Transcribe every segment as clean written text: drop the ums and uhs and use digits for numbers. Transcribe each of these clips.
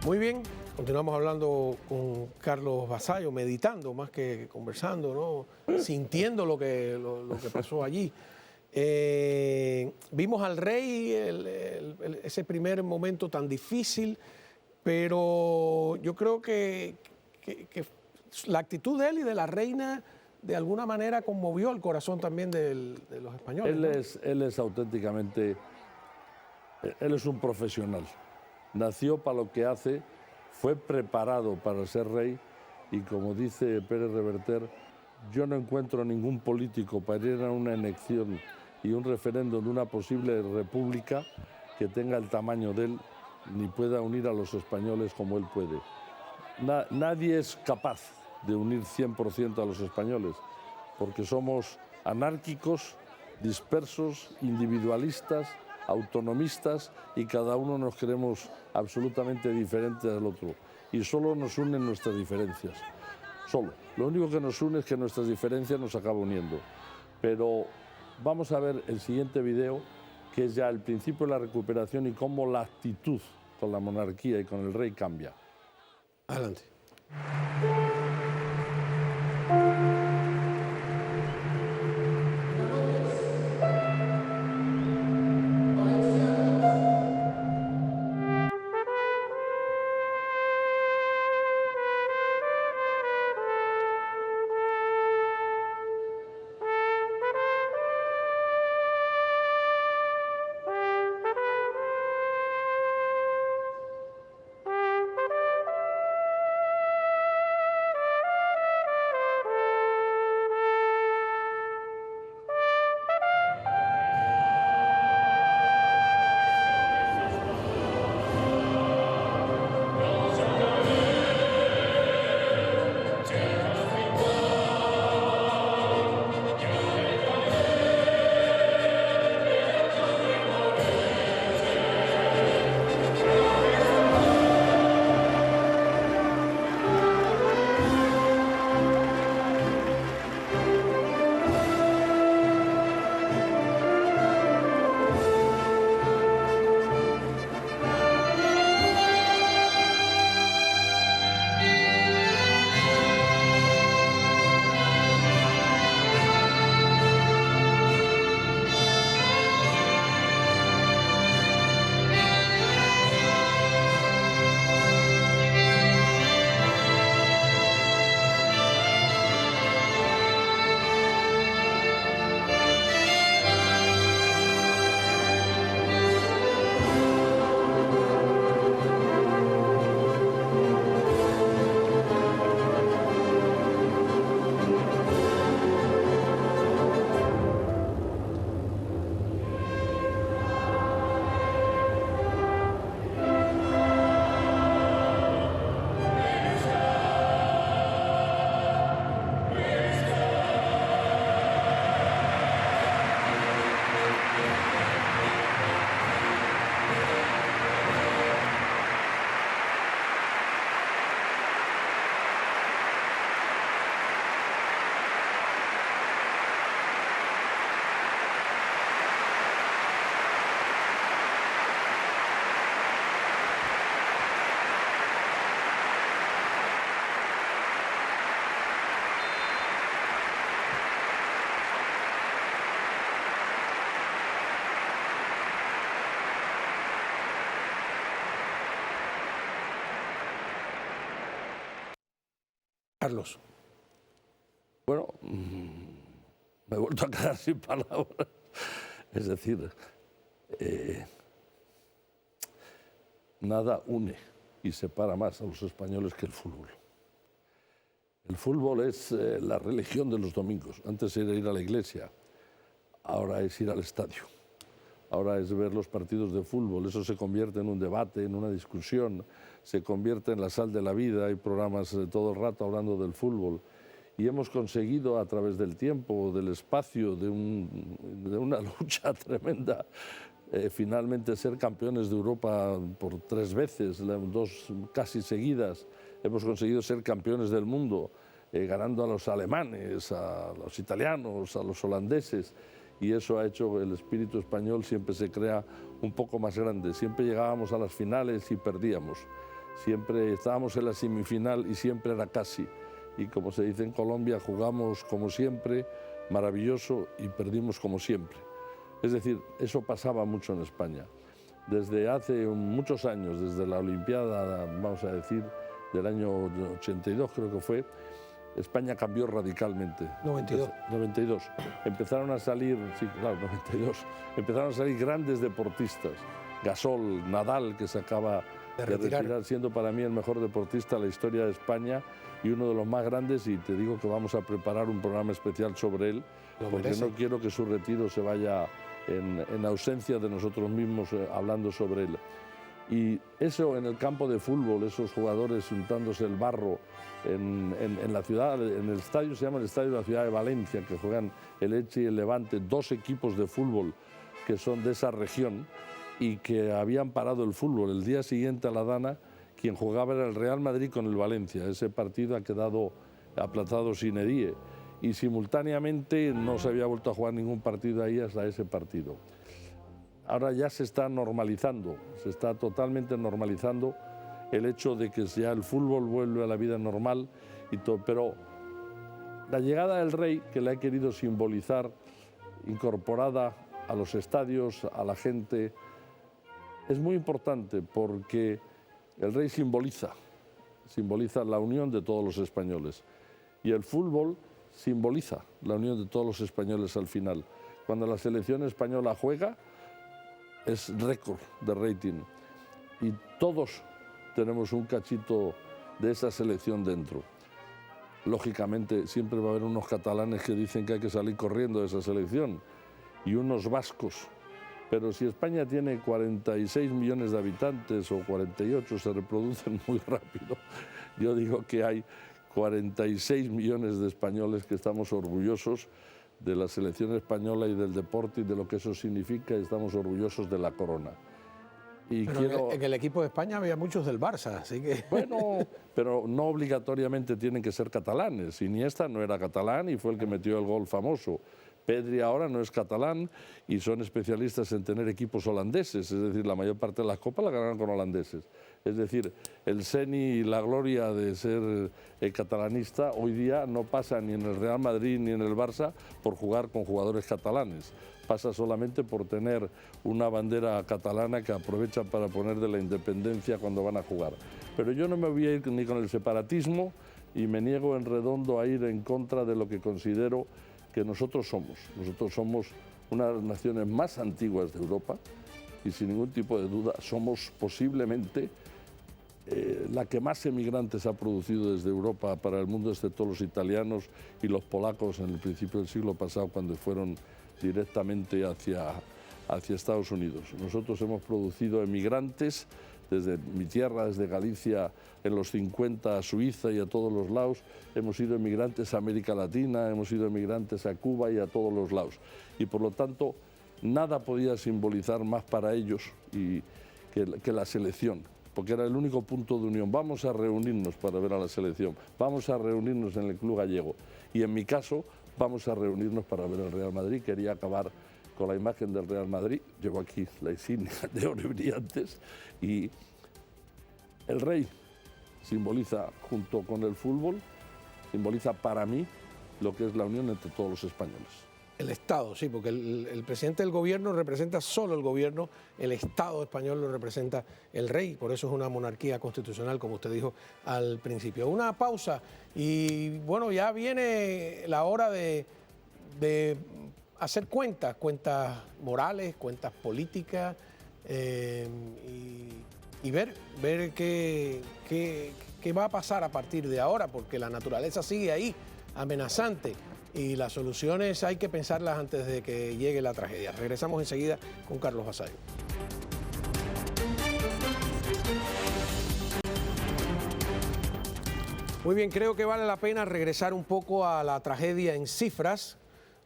Muy bien, continuamos hablando con Carlos Vasallo, meditando más que conversando, ¿no? Sintiendo lo que pasó allí. Vimos al rey ese primer momento tan difícil, pero yo creo que la actitud de él y de la reina de alguna manera conmovió el corazón también de los españoles. Él es auténticamente, él es un profesional. Nació para lo que hace, fue preparado para ser rey y, como dice Pérez Reverter, yo no encuentro ningún político para ir a una elección y un referéndum de una posible república que tenga el tamaño de él ni pueda unir a los españoles como él puede. Nadie es capaz de unir 100% a los españoles porque somos anárquicos, dispersos, individualistas, autonomistas y cada uno nos creemos absolutamente diferentes del otro y solo nos unen nuestras diferencias, solo. Lo único que nos une es que nuestras diferencias nos acaban uniendo. Pero vamos a ver el siguiente video, que es ya el principio de la recuperación y cómo la actitud con la monarquía y con el rey cambia. Adelante. Carlos. Bueno, me he vuelto a quedar sin palabras. Es decir, nada une y separa más a los españoles que el fútbol. El fútbol es la religión de los domingos. Antes era ir a la iglesia, ahora es ir al estadio. Ahora es ver los partidos de fútbol. Eso se convierte en un debate, en una discusión, se convierte en la sal de la vida. Hay programas todo el rato hablando del fútbol. Y hemos conseguido a través del tiempo, del espacio, de una lucha tremenda, finalmente ser campeones de Europa por 3 veces, 2 casi seguidas. Hemos conseguido ser campeones del mundo, ganando a los alemanes, a los italianos, a los holandeses. Y eso ha hecho que el espíritu español siempre se crea un poco más grande. Siempre llegábamos a las finales y perdíamos. siempre estábamos en la semifinal y siempre era casi. Y como se dice en Colombia, jugamos como siempre, maravilloso, y perdimos como siempre. Es decir, eso pasaba mucho en España. Desde hace muchos años, desde la Olimpiada, vamos a decir, del año 82 creo que fue, España cambió radicalmente. 92. 92. Empezaron a salir, sí, claro, 92. Empezaron a salir grandes deportistas. Gasol, Nadal, que se acaba de retirar, siendo para mí el mejor deportista de la historia de España y uno de los más grandes, y te digo que vamos a preparar un programa especial sobre él, porque no quiero que su retiro se vaya en ausencia de nosotros mismos hablando sobre él. Y eso en el campo de fútbol, esos jugadores untándose el barro en la ciudad, en el estadio, se llama el Estadio de la Ciudad de Valencia, que juegan el Elche y el Levante, dos equipos de fútbol que son de esa región y que habían parado el fútbol. El día siguiente a la Dana, quien jugaba era el Real Madrid con el Valencia. Ese partido ha quedado aplazado sine die y simultáneamente no se había vuelto a jugar ningún partido ahí hasta ese partido. Ahora ya se está normalizando, se está totalmente normalizando el hecho de que ya el fútbol vuelve a la vida normal y todo, pero la llegada del rey, que la he querido simbolizar, incorporada a los estadios, a la gente, es muy importante porque el rey simboliza la unión de todos los españoles y el fútbol simboliza la unión de todos los españoles al final. Cuando la selección española juega, es récord de rating y todos tenemos un cachito de esa selección dentro. Lógicamente siempre va a haber unos catalanes que dicen que hay que salir corriendo de esa selección y unos vascos, pero si España tiene 46 millones de habitantes o 48, se reproducen muy rápido. Yo digo que hay 46 millones de españoles que estamos orgullosos de la selección española y del deporte y de lo que eso significa, y estamos orgullosos de la corona. Y pero en el equipo de España había muchos del Barça, así que... Bueno, pero no obligatoriamente tienen que ser catalanes. Iniesta no era catalán y fue el que metió el gol famoso. Pedri ahora no es catalán y son especialistas en tener equipos holandeses, es decir, la mayor parte de las copas la ganaron con holandeses. Es decir, el seni y la gloria de ser catalanista hoy día no pasa ni en el Real Madrid ni en el Barça por jugar con jugadores catalanes. Pasa solamente por tener una bandera catalana que aprovechan para poner de la independencia cuando van a jugar. Pero yo no me voy a ir ni con el separatismo y me niego en redondo a ir en contra de lo que considero que nosotros somos. Nosotros somos una de las naciones más antiguas de Europa y sin ningún tipo de duda somos posiblemente la que más emigrantes ha producido desde Europa para el mundo, excepto los italianos y los polacos en el principio del siglo pasado, cuando fueron directamente hacia Estados Unidos. Nosotros hemos producido emigrantes desde mi tierra, desde Galicia, en los 50 a Suiza y a todos los lados. Hemos sido emigrantes a América Latina, hemos sido emigrantes a Cuba y a todos los lados. Y por lo tanto, nada podía simbolizar más para ellos que la selección, porque era el único punto de unión. Vamos a reunirnos para ver a la selección, vamos a reunirnos en el Club Gallego. Y en mi caso, vamos a reunirnos para ver al Real Madrid. Quería acabar con la imagen del Real Madrid. Llevo aquí la insignia de oro y brillantes. Y el rey simboliza, junto con el fútbol, simboliza para mí lo que es la unión entre todos los españoles. El Estado, sí, porque el presidente del gobierno representa solo el gobierno, el Estado español lo representa el rey, por eso es una monarquía constitucional, como usted dijo al principio. Una pausa y bueno, ya viene la hora de hacer cuentas morales, cuentas políticas y ver qué va a pasar a partir de ahora, porque la naturaleza sigue ahí, amenazante. Y las soluciones hay que pensarlas antes de que llegue la tragedia. Regresamos enseguida con Carlos Vasallo. Muy bien, creo que vale la pena regresar un poco a la tragedia en cifras,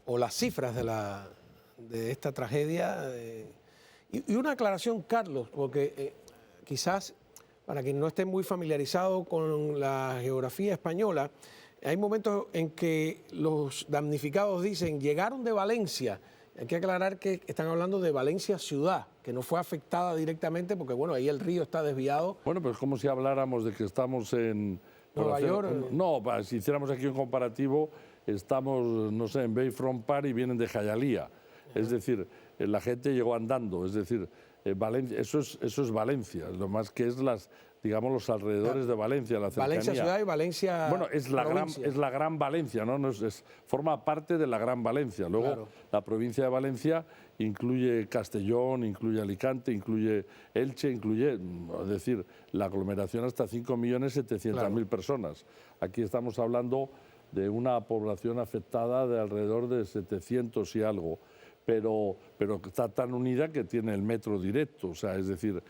o las cifras de esta tragedia. Y una aclaración, Carlos, porque quizás para quien no esté muy familiarizado con la geografía española, hay momentos en que los damnificados dicen, llegaron de Valencia Hay que aclarar que están hablando de Valencia ciudad, que no fue afectada directamente porque, bueno, ahí el río está desviado. Bueno, pues es como si habláramos de que estamos en... Nueva York. No, si hiciéramos aquí un comparativo, estamos, no sé, en Bayfront Park y vienen de Hialeah. Es decir, la gente llegó andando, es decir, Valencia, eso es Valencia, lo más que es digamos, los alrededores de Valencia, la cercanía. Valencia ciudad y Valencia Bueno, es la gran Valencia, ¿no? Forma parte de la gran Valencia. Luego, claro, la provincia de Valencia incluye Castellón, incluye Alicante, incluye Elche, es decir, la aglomeración hasta 5.700.000 claro, personas. Aquí estamos hablando de una población afectada de alrededor de 700 y algo. Pero está tan unida que tiene el metro directo, o sea, es decir,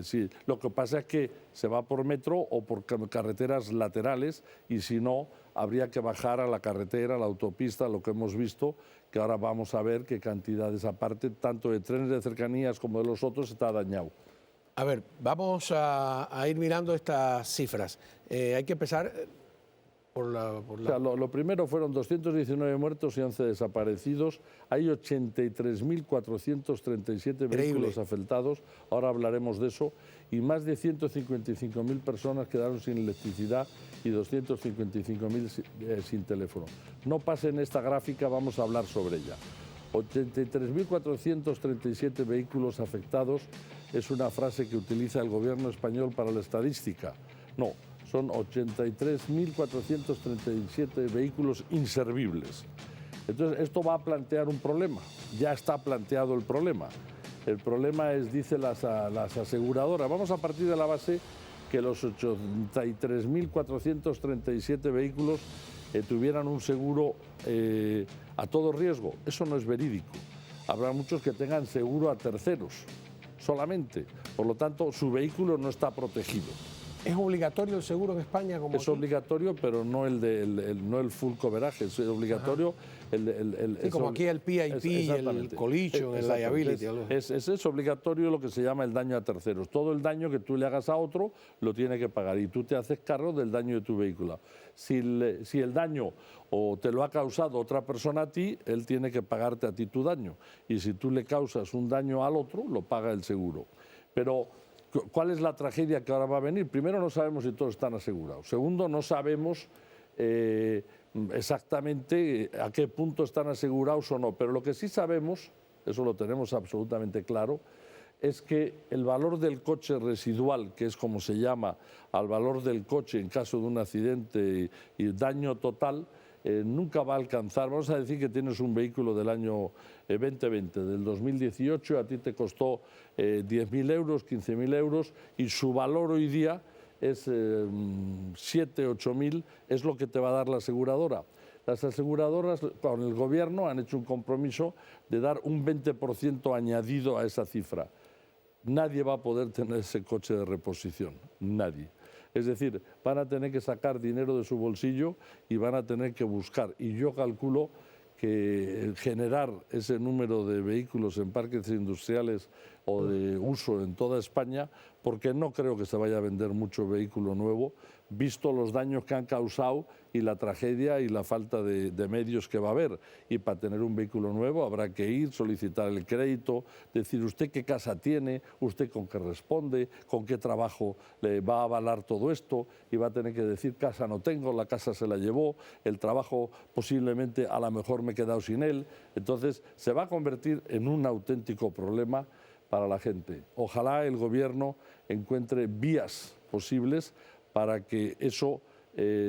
sí, lo que pasa es que se va por metro o por carreteras laterales y si no, habría que bajar a la carretera, a la autopista, lo que hemos visto, que ahora vamos a ver qué cantidades aparte, tanto de trenes de cercanías como de los otros, está dañado. A ver, vamos a ir mirando estas cifras. Hay que empezar... O sea, lo primero fueron 219 muertos y 11 desaparecidos. Hay 83.437 vehículos afectados, ahora hablaremos de eso, y más de 155.000 personas quedaron sin electricidad y 255.000 sin teléfono. No pasen esta gráfica, vamos a hablar sobre ella. 83.437 vehículos afectados es una frase que utiliza el gobierno español para la estadística. No. Son 83.437 vehículos inservibles. Entonces, esto va a plantear un problema. Ya está planteado el problema. El problema es, dice las aseguradoras, vamos a partir de la base que los 83.437 vehículos tuvieran un seguro a todo riesgo. Eso no es verídico. Habrá muchos que tengan seguro a terceros solamente. Por lo tanto, su vehículo no está protegido. ¿Es obligatorio el seguro en España? Como es aquí? Obligatorio, pero no el full coverage, es obligatorio. Sí, como aquí el PIP, el collision, el liability. Es obligatorio lo que se llama el daño a terceros. Todo el daño que tú le hagas a otro lo tiene que pagar y tú te haces cargo del daño de tu vehículo. Si el daño o te lo ha causado otra persona a ti, él tiene que pagarte a ti tu daño. Y si tú le causas un daño al otro, lo paga el seguro. Pero ¿cuál es la tragedia que ahora va a venir? Primero, no sabemos si todos están asegurados. Segundo, no sabemos exactamente a qué punto están asegurados o no. Pero lo que sí sabemos, eso lo tenemos absolutamente claro, es que el valor del coche residual, que es como se llama al valor del coche en caso de un accidente y daño total, nunca va a alcanzar. Vamos a decir que tienes un vehículo del año 2020, del 2018, a ti te costó 10.000 euros, 15.000 euros y su valor hoy día es 7, 8.000, es lo que te va a dar la aseguradora. Las aseguradoras con el gobierno han hecho un compromiso de dar un 20% añadido a esa cifra. Nadie va a poder tener ese coche de reposición, nadie. Es decir, van a tener que sacar dinero de su bolsillo y van a tener que buscar. Y yo calculo que generar ese número de vehículos en parques industriales o de uso en toda España, porque no creo que se vaya a vender mucho vehículo nuevo, visto los daños que han causado y la tragedia y la falta de medios que va a haber. Y para tener un vehículo nuevo habrá que ir, solicitar el crédito, decir usted qué casa tiene, usted con qué responde, con qué trabajo le va a avalar todo esto, y va a tener que decir casa no tengo, la casa se la llevó, el trabajo posiblemente a lo mejor me he quedado sin él. Entonces se va a convertir en un auténtico problema para la gente. Ojalá el gobierno encuentre vías posibles para que eso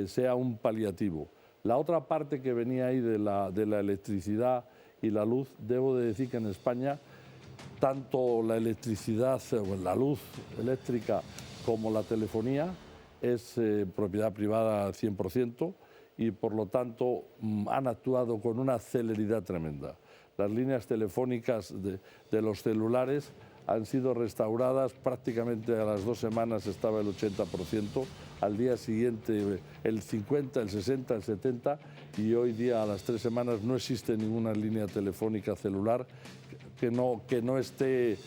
sea un paliativo. La otra parte que venía ahí de la electricidad y la luz, debo de decir que en España tanto la electricidad o la luz eléctrica como la telefonía es propiedad privada al 100% y por lo tanto han actuado con una celeridad tremenda. Las líneas telefónicas de los celulares han sido restauradas, prácticamente a las 2 semanas estaba el 80%, al día siguiente el 50, el 60, el 70 y hoy día a las 3 semanas no existe ninguna línea telefónica celular que no esté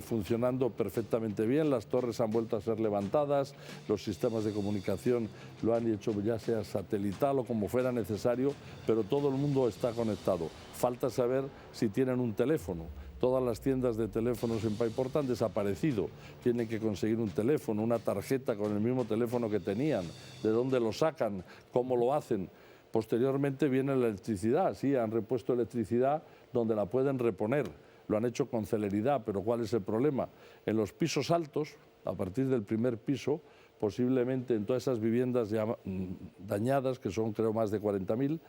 funcionando perfectamente bien. Las torres han vuelto a ser levantadas, los sistemas de comunicación lo han hecho ya sea satelital o como fuera necesario, pero todo el mundo está conectado. falta saber si tienen un teléfono. Todas las tiendas de teléfonos en Paiporta han desaparecido. Tienen que conseguir un teléfono, una tarjeta con el mismo teléfono que tenían. ¿De dónde lo sacan? ¿Cómo lo hacen? Posteriormente viene la electricidad. Sí, han repuesto electricidad donde la pueden reponer. Lo han hecho con celeridad, pero ¿cuál es el problema? En los pisos altos, a partir del primer piso, posiblemente en todas esas viviendas ya dañadas, que son creo más de 40.000,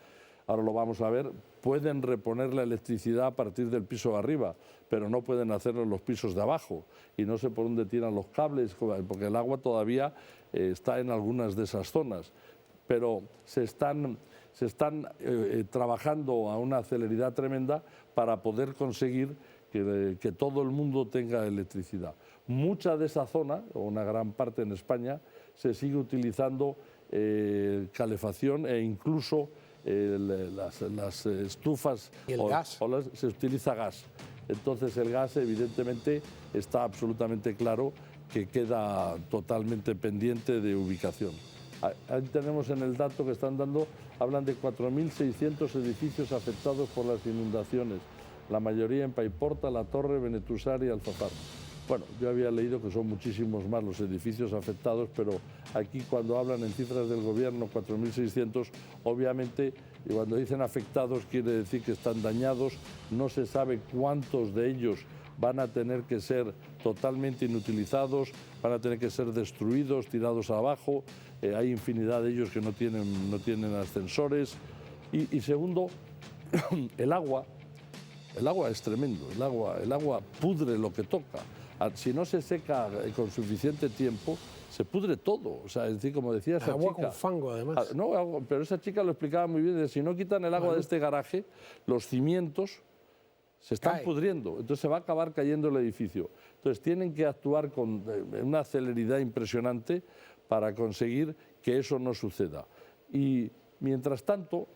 ahora lo vamos a ver, pueden reponer la electricidad a partir del piso de arriba, pero no pueden hacerlo en los pisos de abajo. Y no sé por dónde tiran los cables, porque el agua todavía está en algunas de esas zonas. Pero se están trabajando a una celeridad tremenda para poder conseguir que todo el mundo tenga electricidad. Mucha de esa zona, o una gran parte en España, se sigue utilizando calefacción e incluso las estufas ¿Y el gas? se utiliza gas. Entonces el gas evidentemente está absolutamente claro que queda totalmente pendiente de ubicación. Ahí tenemos en el dato que están dando, hablan de 4.600 edificios afectados por las inundaciones, la mayoría en Paiporta, La Torre, Benetúsar y Alfafar. Bueno, yo había leído que son muchísimos más los edificios afectados, pero aquí cuando hablan en cifras del gobierno, 4.600, obviamente, y cuando dicen afectados quiere decir que están dañados, no se sabe cuántos de ellos van a tener que ser totalmente inutilizados, van a tener que ser destruidos, tirados abajo, hay infinidad de ellos que no tienen ascensores. Y segundo, el agua es tremendo, el agua pudre lo que toca. Si no se seca con suficiente tiempo, se pudre todo. O sea, es decir, como decía esa agua chica... con fango, además. No, pero esa chica lo explicaba muy bien. Si no quitan el agua de este garaje, los cimientos se están pudriendo. Entonces se va a acabar cayendo el edificio. Entonces tienen que actuar con una celeridad impresionante para conseguir que eso no suceda. Y mientras tanto,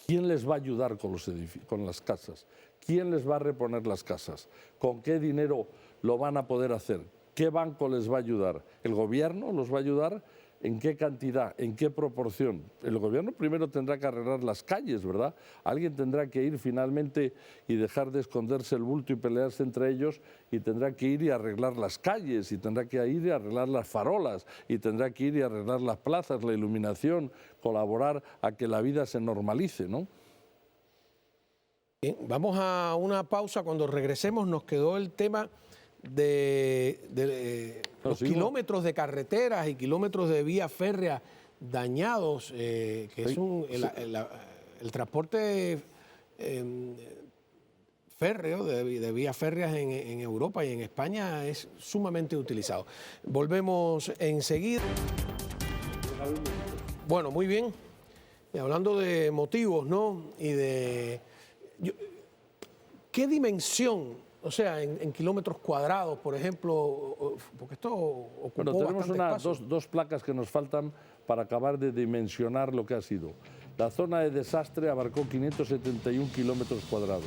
¿quién les va a ayudar con las casas? ¿Quién les va a reponer las casas? ¿Con qué dinero lo van a poder hacer? ¿Qué banco les va a ayudar? ¿El gobierno los va a ayudar? ¿En qué cantidad? ¿En qué proporción? El gobierno primero tendrá que arreglar las calles, ¿verdad? Alguien tendrá que ir finalmente y dejar de esconderse el bulto y pelearse entre ellos, y tendrá que ir y arreglar las calles, y tendrá que ir y arreglar las farolas, y tendrá que ir y arreglar las plazas, la iluminación, colaborar a que la vida se normalice, ¿no? Bien, vamos a una pausa. Cuando regresemos nos quedó el tema de los kilómetros de carreteras y kilómetros de vía férrea dañados, que es el transporte férreo, de vías férreas en Europa y en España es sumamente utilizado. Volvemos enseguida. Bueno, muy bien. Y hablando de motivos, ¿no? Y de... ¿Qué dimensión? O sea, en kilómetros cuadrados, por ejemplo, porque esto ocupó tenemos bastante dos placas que nos faltan para acabar de dimensionar lo que ha sido. La zona de desastre abarcó 571 kilómetros cuadrados.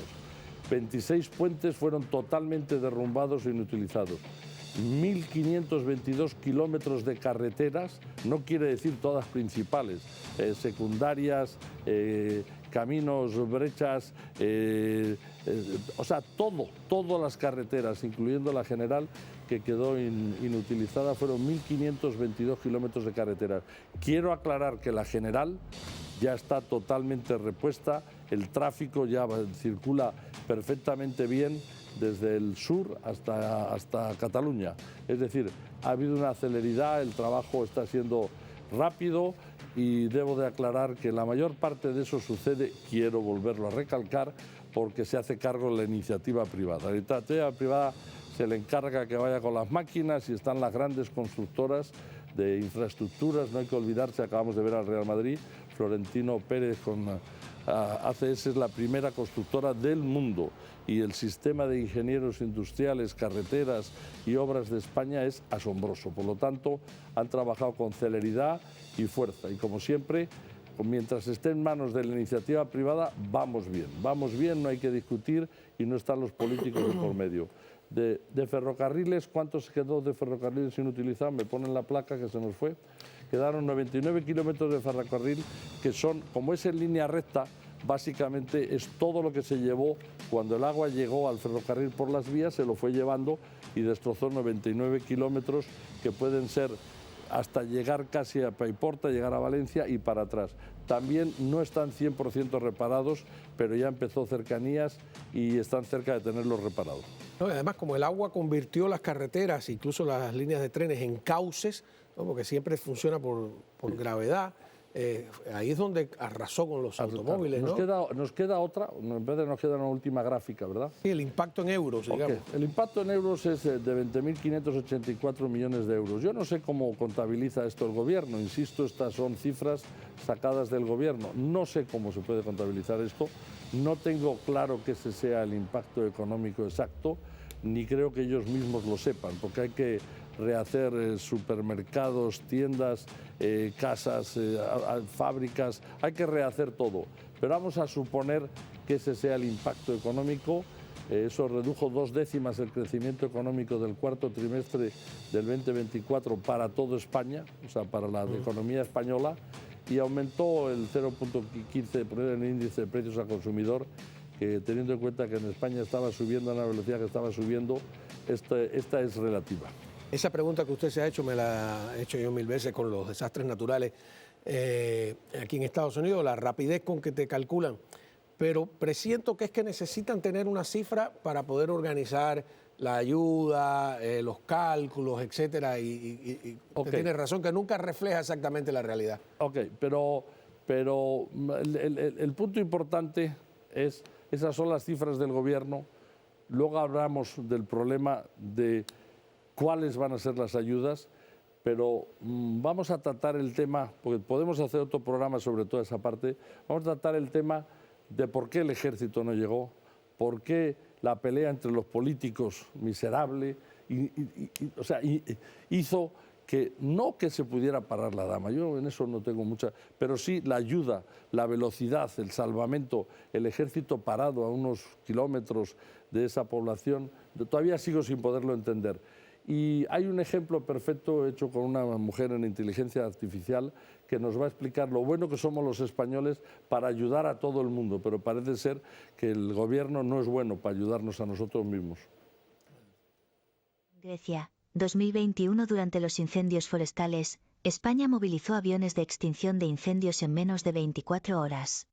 26 puentes fueron totalmente derrumbados e inutilizados. 1.522 kilómetros de carreteras, no quiere decir todas principales, secundarias, caminos, brechas, o sea, todas las carreteras, incluyendo la general, que quedó inutilizada, fueron 1.522 kilómetros de carreteras. Quiero aclarar que la general ya está totalmente repuesta, el tráfico ya circula perfectamente bien desde el sur hasta Cataluña. Es decir, ha habido una celeridad, el trabajo está siendo rápido, y debo de aclarar que la mayor parte de eso sucede, quiero volverlo a recalcar, porque se hace cargo la iniciativa privada. La iniciativa privada se le encarga que vaya con las máquinas, y están las grandes constructoras de infraestructuras. No hay que olvidarse, acabamos de ver al Real Madrid, Florentino Pérez con ACS es la primera constructora del mundo, y el sistema de ingenieros industriales, carreteras y obras de España es asombroso. Por lo tanto, han trabajado con celeridad y fuerza, y como siempre, mientras esté en manos de la iniciativa privada, vamos bien, no hay que discutir y no están los políticos de por medio. De ferrocarriles, ¿cuánto se quedó de ferrocarriles sin utilizar? Me ponen la placa que se nos fue. Quedaron 99 kilómetros de ferrocarril que son, como es en línea recta, básicamente es todo lo que se llevó cuando el agua llegó al ferrocarril por las vías, se lo fue llevando y destrozó 99 kilómetros que pueden ser hasta llegar casi a Paiporta, llegar a Valencia y para atrás. También no están 100% reparados, pero ya empezó Cercanías y están cerca de tenerlos reparados. No, además, como el agua convirtió las carreteras, incluso las líneas de trenes, en cauces, ¿no? Porque siempre funciona por gravedad, ahí es donde arrasó con los automóviles. Nos queda otra, en vez de nos queda una última gráfica, ¿verdad? Sí, el impacto en euros, digamos. El impacto en euros es de 20.584 millones de euros. Yo no sé cómo contabiliza esto el gobierno, insisto, estas son cifras sacadas del gobierno. No sé cómo se puede contabilizar esto, no tengo claro que ese sea el impacto económico exacto, ni creo que ellos mismos lo sepan, porque hay que rehacer supermercados, tiendas, casas, fábricas, hay que rehacer todo. Pero vamos a suponer que ese sea el impacto económico. Eso redujo 2 décimas el crecimiento económico del cuarto trimestre del 2024 para toda España, o sea, para la economía española, y aumentó el 0,15% en el índice de precios al consumidor, que teniendo en cuenta que en España estaba subiendo a una velocidad que estaba subiendo, esta es relativa. Esa pregunta que usted se ha hecho me la he hecho yo 1000 veces con los desastres naturales aquí en Estados Unidos, la rapidez con que te calculan, pero presiento que es que necesitan tener una cifra para poder organizar la ayuda, los cálculos, etcétera, y usted tiene razón que nunca refleja exactamente la realidad. Ok, pero el punto importante es, esas son las cifras del gobierno, luego hablamos del problema de cuáles van a ser las ayudas, pero vamos a tratar el tema, porque podemos hacer otro programa sobre toda esa parte, vamos a tratar el tema de por qué el ejército no llegó, por qué la pelea entre los políticos miserable, o sea, hizo que no que se pudiera parar la dama, yo en eso no tengo mucha, pero sí la ayuda, la velocidad, el salvamento, el ejército parado a unos kilómetros de esa población, todavía sigo sin poderlo entender. Y hay un ejemplo perfecto hecho con una mujer en inteligencia artificial que nos va a explicar lo bueno que somos los españoles para ayudar a todo el mundo, pero parece ser que el gobierno no es bueno para ayudarnos a nosotros mismos. Grecia, 2021. Durante los incendios forestales, España movilizó aviones de extinción de incendios en menos de 24 horas.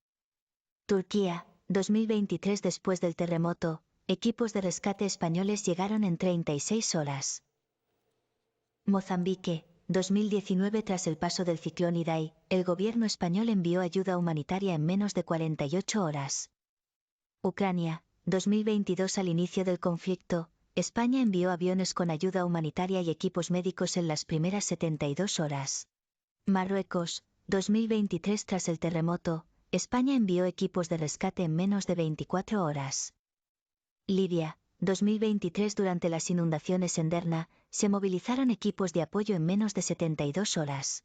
Turquía, 2023. Después del terremoto, equipos de rescate españoles llegaron en 36 horas. Mozambique, 2019. Tras el paso del ciclón Idai, el gobierno español envió ayuda humanitaria en menos de 48 horas. Ucrania, 2022. Al inicio del conflicto, España envió aviones con ayuda humanitaria y equipos médicos en las primeras 72 horas. Marruecos, 2023. Tras el terremoto, España envió equipos de rescate en menos de 24 horas. Libia, 2023. Durante las inundaciones en Derna, se movilizaron equipos de apoyo en menos de 72 horas.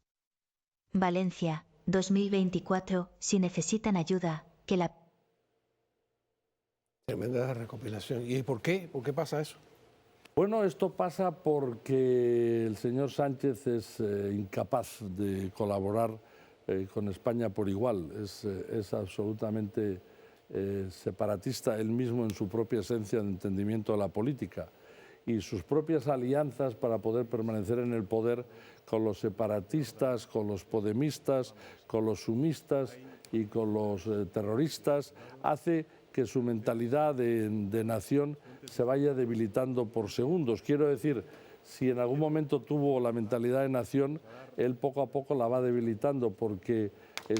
Valencia, 2024. Si necesitan ayuda, que la... Tremenda recopilación. ¿Y por qué? ¿Por qué pasa eso? Bueno, esto pasa porque el señor Sánchez es incapaz de colaborar con España por igual. Es absolutamente separatista él mismo en su propia esencia de entendimiento de la política. Y sus propias alianzas para poder permanecer en el poder con los separatistas, con los podemistas, con los sumistas y con los terroristas, hace que su mentalidad de nación se vaya debilitando por segundos. Quiero decir, si en algún momento tuvo la mentalidad de nación, él poco a poco la va debilitando porque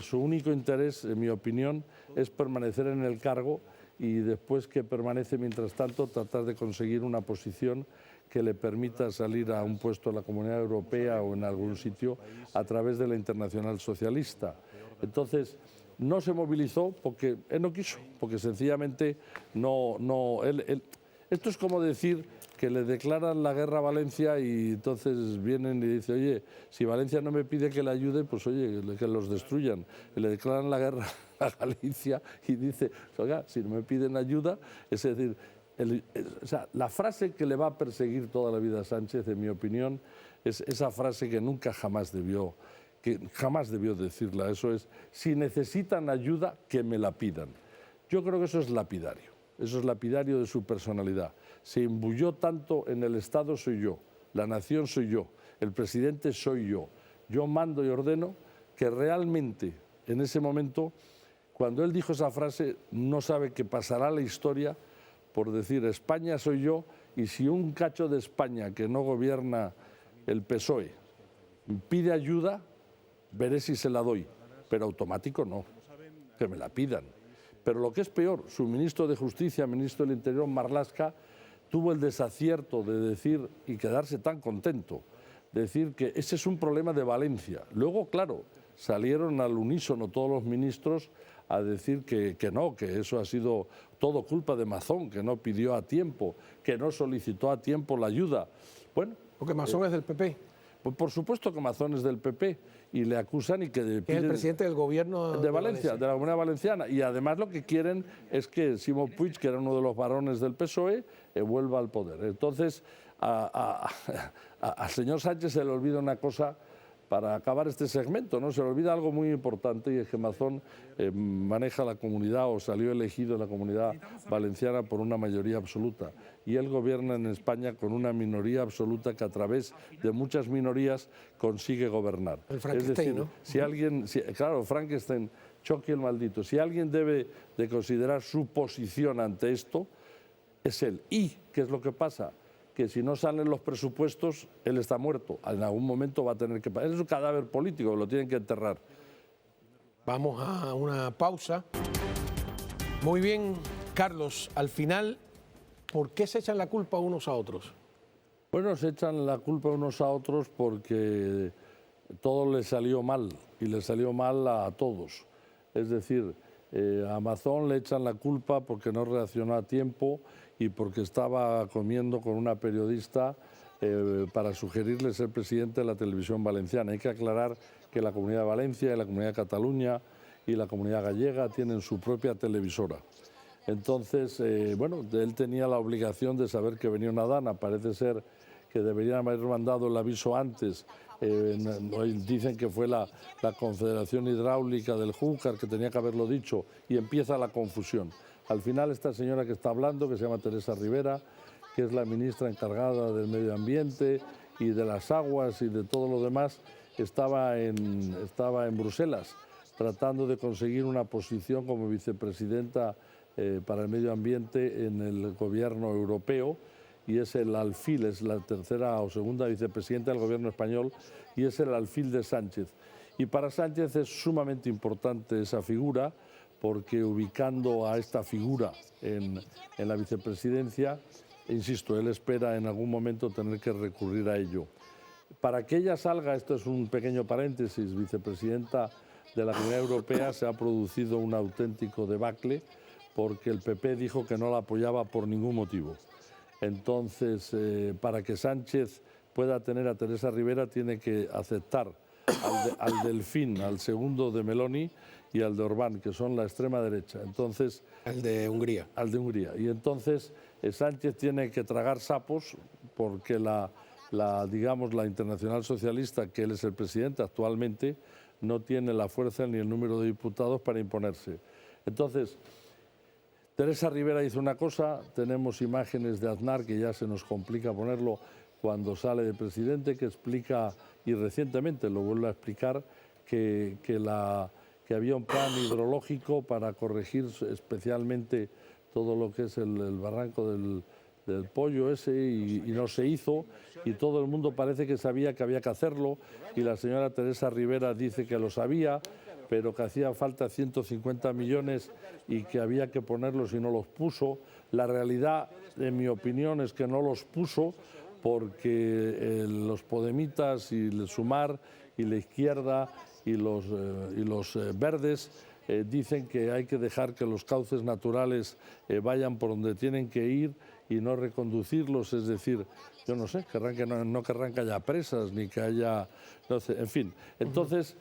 su único interés, en mi opinión, es permanecer en el cargo y después que permanece mientras tanto tratar de conseguir una posición que le permita salir a un puesto en la Comunidad Europea o en algún sitio a través de la Internacional Socialista. Entonces, no se movilizó porque él no quiso, porque sencillamente esto es como decir que le declaran la guerra a Valencia y entonces vienen y dicen, oye, si Valencia no me pide que le ayude, pues oye, que los destruyan. Y le declaran la guerra a Galicia y dice, oiga, si no me piden ayuda, es decir, o sea, la frase que le va a perseguir toda la vida a Sánchez, en mi opinión, es esa frase que nunca jamás debió que jamás debió decirla, eso es, si necesitan ayuda, que me la pidan. Yo creo que eso es lapidario de su personalidad. Se imbuyó tanto en el Estado soy yo, la nación soy yo, el presidente soy yo mando y ordeno, que realmente en ese momento, cuando él dijo esa frase, no sabe que pasará la historia por decir España soy yo, y si un cacho de España que no gobierna el PSOE pide ayuda, veré si se la doy, pero automático no, que me la pidan. Pero lo que es peor, su ministro de Justicia, ministro del Interior, Marlaska, tuvo el desacierto de decir, y quedarse tan contento, decir que ese es un problema de Valencia. Luego, claro, salieron al unísono todos los ministros a decir que no, que eso ha sido todo culpa de Mazón, que no pidió a tiempo, que no solicitó a tiempo la ayuda. Bueno, porque Mazón es del PP. Pues por supuesto que Mazón es del PP y le acusan y que es el presidente del gobierno de Valencia, de la Comunidad Valenciana. Y además lo que quieren es que Ximo Puig, que era uno de los varones del PSOE, vuelva al poder. Entonces, al señor Sánchez se le olvida una cosa para acabar este segmento, ¿no? Se le olvida algo muy importante, y es que Mazón maneja la comunidad o salió elegido en la Comunidad Valenciana por una mayoría absoluta. Y él gobierna en España con una minoría absoluta que a través de muchas minorías consigue gobernar. El Frankenstein, es decir, ¿no? Si alguien, claro, Frankenstein, Chucky el maldito, si alguien debe de considerar su posición ante esto, es él. ¿Y qué es lo que pasa? Que si no salen los presupuestos, él está muerto. En algún momento va a tener que... Él es un cadáver político, lo tienen que enterrar. Vamos a una pausa. Muy bien, Carlos, al final, ¿por qué se echan la culpa unos a otros? Bueno, se echan la culpa unos a otros porque todo les salió mal, y les salió mal a todos. Es decir, a Mazón le echan la culpa porque no reaccionó a tiempo y porque estaba comiendo con una periodista para sugerirle ser presidente de la televisión valenciana. Hay que aclarar que la Comunidad de Valencia, la Comunidad de Cataluña y la Comunidad Gallega tienen su propia televisora. Entonces, bueno, él tenía la obligación de saber que venía una dana. Parece ser que deberían haber mandado el aviso antes. Dicen que fue la Confederación Hidráulica del Júcar que tenía que haberlo dicho, y empieza la confusión. Al final, esta señora que está hablando, que se llama Teresa Rivera, que es la ministra encargada del medio ambiente y de las aguas y de todo lo demás, estaba en Bruselas tratando de conseguir una posición como vicepresidenta para el medio ambiente en el gobierno europeo, y es el alfil, es la tercera o segunda vicepresidenta del gobierno español, y es el alfil de Sánchez. Y para Sánchez es sumamente importante esa figura, porque ubicando a esta figura en la vicepresidencia, insisto, él espera en algún momento tener que recurrir a ello. Para que ella salga, esto es un pequeño paréntesis, vicepresidenta de la Comunidad Europea, se ha producido un auténtico debacle, porque el PP dijo que no la apoyaba por ningún motivo. Entonces, para que Sánchez pueda tener a Teresa Rivera, tiene que aceptar al Delfín, al segundo de Meloni, y al de Orbán, que son la extrema derecha. Entonces, al de Hungría. Al de Hungría. Y entonces Sánchez tiene que tragar sapos, porque digamos, la Internacional Socialista, que él es el presidente actualmente, no tiene la fuerza ni el número de diputados para imponerse. Entonces, Teresa Rivera hizo una cosa, tenemos imágenes de Aznar, que ya se nos complica ponerlo cuando sale de presidente, que explica, y recientemente lo vuelve a explicar, que había un plan hidrológico para corregir especialmente todo lo que es el barranco del Pollo ese, y no se hizo, y todo el mundo parece que sabía que había que hacerlo, y la señora Teresa Rivera dice que lo sabía, pero que hacía falta 150 millones y que había que ponerlos y no los puso. La realidad, en mi opinión, es que no los puso porque los podemitas y el Sumar y la izquierda y los verdes dicen que hay que dejar que los cauces naturales vayan por donde tienen que ir y no reconducirlos, es decir, yo no sé, no querrán que haya presas ni que haya, no sé, en fin. Entonces,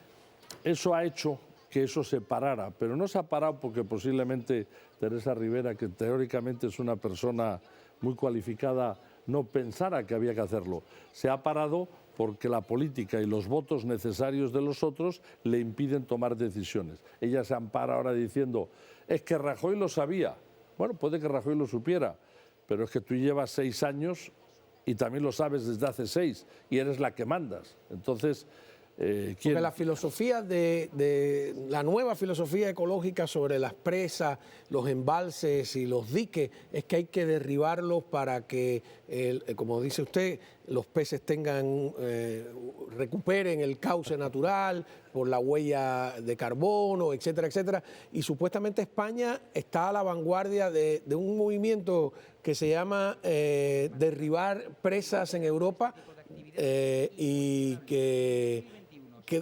eso ha hecho que eso se parara, pero no se ha parado porque posiblemente Teresa Rivera, que teóricamente es una persona muy cualificada, no pensara que había que hacerlo. Se ha parado porque la política y los votos necesarios de los otros le impiden tomar decisiones. Ella se ampara ahora diciendo, es que Rajoy lo sabía. Bueno, puede que Rajoy lo supiera, pero es que tú llevas 6 años y también lo sabes desde hace 6 y eres la que mandas. Entonces, porque la filosofía la nueva filosofía ecológica sobre las presas, los embalses y los diques es que hay que derribarlos para que, como dice usted, los peces recuperen el cauce natural por la huella de carbono, etcétera, etcétera. Y supuestamente España está a la vanguardia de un movimiento que se llama derribar presas en Europa y que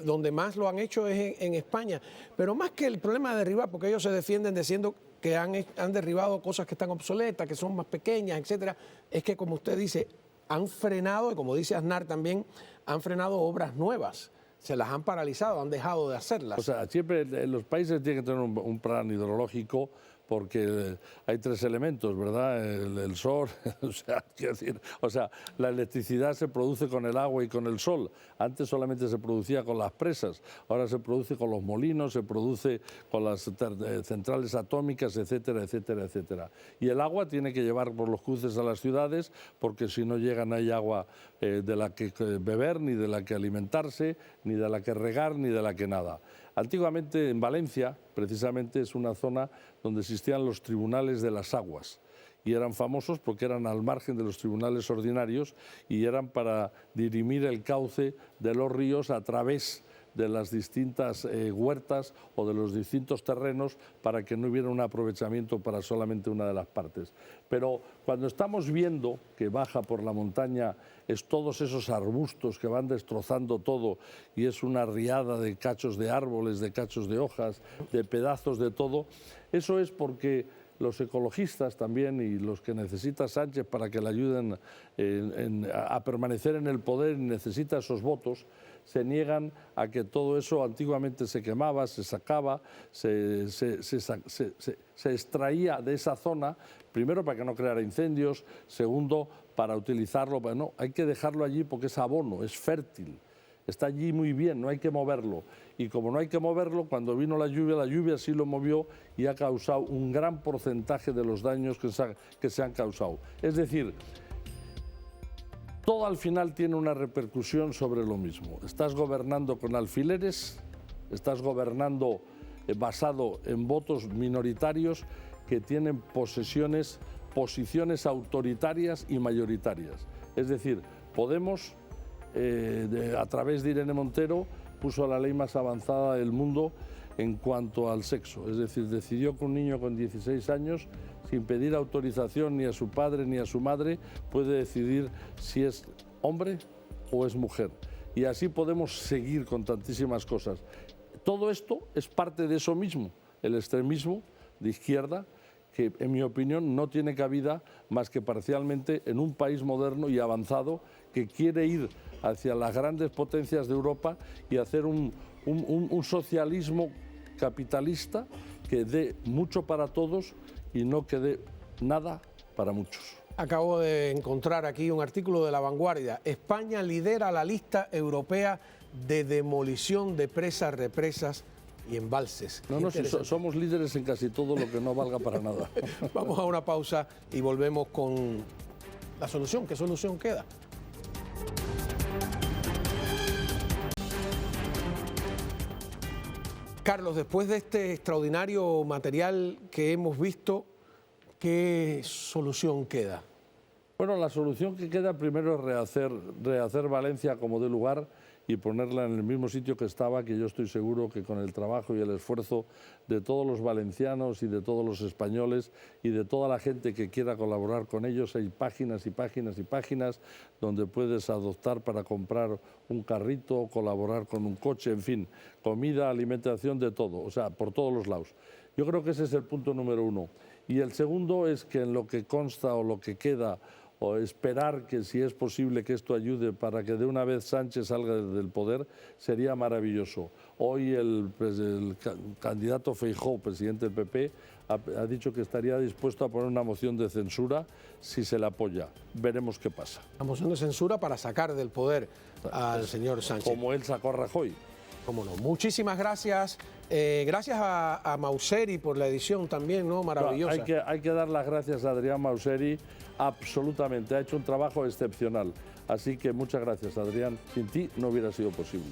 donde más lo han hecho es en España. Pero más que el problema de derribar, porque ellos se defienden diciendo que han derribado cosas que están obsoletas, que son más pequeñas, etcétera, es que, como usted dice, han frenado, y como dice Aznar también, han frenado obras nuevas. Se las han paralizado, han dejado de hacerlas. O sea, siempre los países tienen que tener un plan hidrológico porque hay 3 elementos, ¿verdad? El sol, o sea, la electricidad se produce con el agua y con el sol. Antes solamente se producía con las presas, ahora se produce con los molinos, se produce con las centrales atómicas, etcétera, etcétera, etcétera. Y el agua tiene que llevar por los cruces a las ciudades porque si no llegan no hay agua de la que beber, ni de la que alimentarse, ni de la que regar, ni de la que nada. Antiguamente en Valencia, precisamente, es una zona donde existían los tribunales de las aguas y eran famosos porque eran al margen de los tribunales ordinarios y eran para dirimir el cauce de los ríos a través de las distintas huertas o de los distintos terrenos para que no hubiera un aprovechamiento para solamente una de las partes. Pero cuando estamos viendo que baja por la montaña es todos esos arbustos que van destrozando todo y es una riada de cachos de árboles, de cachos de hojas, de pedazos de todo, eso es porque los ecologistas también y los que necesita Sánchez para que le ayuden a permanecer en el poder y necesita esos votos, se niegan a que todo eso antiguamente se quemaba, se sacaba, se extraía de esa zona, primero para que no creara incendios, segundo para utilizarlo, bueno, hay que dejarlo allí porque es abono, es fértil. Está allí muy bien, no hay que moverlo. Y como no hay que moverlo, cuando vino la lluvia sí lo movió y ha causado un gran porcentaje de los daños que se han causado. Es decir, todo al final tiene una repercusión sobre lo mismo. Estás gobernando con alfileres, estás gobernando basado en votos minoritarios que tienen posiciones autoritarias y mayoritarias. Es decir, Podemos, a través de Irene Montero, puso la ley más avanzada del mundo en cuanto al sexo. Es decir, decidió que un niño con 16 años, sin pedir autorización ni a su padre ni a su madre, puede decidir si es hombre o es mujer. Y así podemos seguir con tantísimas cosas. Todo esto es parte de eso mismo, el extremismo de izquierda, que en mi opinión no tiene cabida más que parcialmente en un país moderno y avanzado que quiere ir hacia las grandes potencias de Europa y hacer un socialismo capitalista que dé mucho para todos y no que dé nada para muchos. Acabo de encontrar aquí un artículo de La Vanguardia. España lidera la lista europea de demolición de presas, represas y embalses. No, si somos líderes en casi todo lo que no valga para nada. Vamos a una pausa y volvemos con la solución. ¿Qué solución queda? Carlos, después de este extraordinario material que hemos visto, ¿qué solución queda? Bueno, la solución que queda primero es rehacer Valencia como de lugar y ponerla en el mismo sitio que estaba, que yo estoy seguro que con el trabajo y el esfuerzo de todos los valencianos y de todos los españoles y de toda la gente que quiera colaborar con ellos, hay páginas y páginas y páginas donde puedes adoptar para comprar un carrito, colaborar con un coche, en fin, comida, alimentación, de todo, o sea, por todos los lados. Yo creo que ese es el punto número uno. Y el segundo es que en lo que consta o lo que queda o esperar que si es posible que esto ayude para que de una vez Sánchez salga del poder, sería maravilloso. Hoy el candidato Feijóo, presidente del PP, ha dicho que estaría dispuesto a poner una moción de censura si se le apoya. Veremos qué pasa. La moción de censura para sacar del poder al señor Sánchez. Como él sacó a Rajoy. Cómo no. Muchísimas gracias. Gracias a Mauseri por la edición también, ¿no? Maravillosa. Hay que dar las gracias a Adrián Mauseri, absolutamente. Ha hecho un trabajo excepcional. Así que muchas gracias, Adrián. Sin ti no hubiera sido posible.